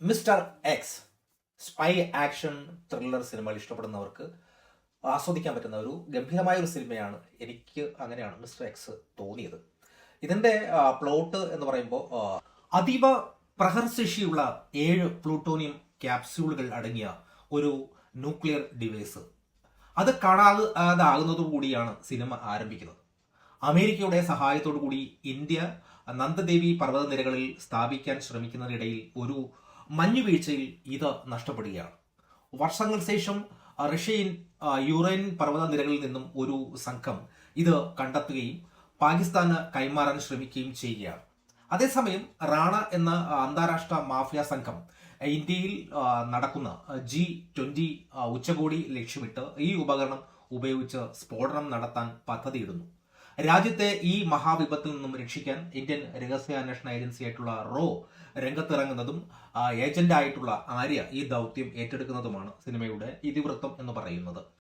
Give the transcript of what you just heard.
Mister X spy action thriller സിനിമകൾ ഇഷ്ടപ്പെടുന്നവർക്ക് ആസ്വദിക്കാൻ പറ്റുന്ന ഒരു ഗംഭീരമായ ഒരു സിനിമയാണ്. എനിക്ക് അങ്ങനെയാണ് മിസ്റ്റർ എക്സ് തോന്നിയത്. ഇതിൻ്റെ പ്ലോട്ട് എന്ന് പറയുമ്പോൾ അതീവ പ്രഹരശേഷിയുള്ള 7 പ്ലൂട്ടോണിയം ക്യാപ്സ്യൂളുകൾ അടങ്ങിയ ഒരു ന്യൂക്ലിയർ ഡിവൈസ് അത് കാണാതാകുന്നതോടുകൂടിയാണ് സിനിമ ആരംഭിക്കുന്നത്. അമേരിക്കയുടെ സഹായത്തോടു കൂടി ഇന്ത്യ നന്ദദേവി പർവ്വതനിരകളിൽ സ്ഥാപിക്കാൻ ശ്രമിക്കുന്നതിനിടയിൽ ഒരു മഞ്ഞുവീഴ്ചയിൽ ഇത് നഷ്ടപ്പെടുകയാണ്. വർഷങ്ങൾക്ക് ശേഷം റഷ്യൻ യുറേൻ പർവ്വതനിരകളിൽ നിന്നും ഒരു സംഘം ഇത് കണ്ടെത്തുകയും പാകിസ്ഥാന് കൈമാറാൻ ശ്രമിക്കുകയും ചെയ്യുകയാണ്. അതേസമയം റാണ എന്ന അന്താരാഷ്ട്ര മാഫിയ സംഘം ഇന്ത്യയിൽ നടക്കുന്ന G20 ഉച്ചകോടി ലക്ഷ്യമിട്ട് ഈ ഉപകരണം ഉപയോഗിച്ച് സ്ഫോടനം നടത്താൻ പദ്ധതിയിടുന്നു. രാജ്യത്തെ ഈ മഹാവിപത്തിൽ നിന്നും രക്ഷിക്കാൻ ഇന്ത്യൻ രഹസ്യാന്വേഷണ ഏജൻസിയായിട്ടുള്ള റോ രംഗത്തിറങ്ങുന്നതും ഏജന്റായിട്ടുള്ള ആര്യ ഈ ദൗത്യം ഏറ്റെടുക്കുന്നതുമാണ് സിനിമയുടെ ഇതിവൃത്തം എന്ന് പറയുന്നത്.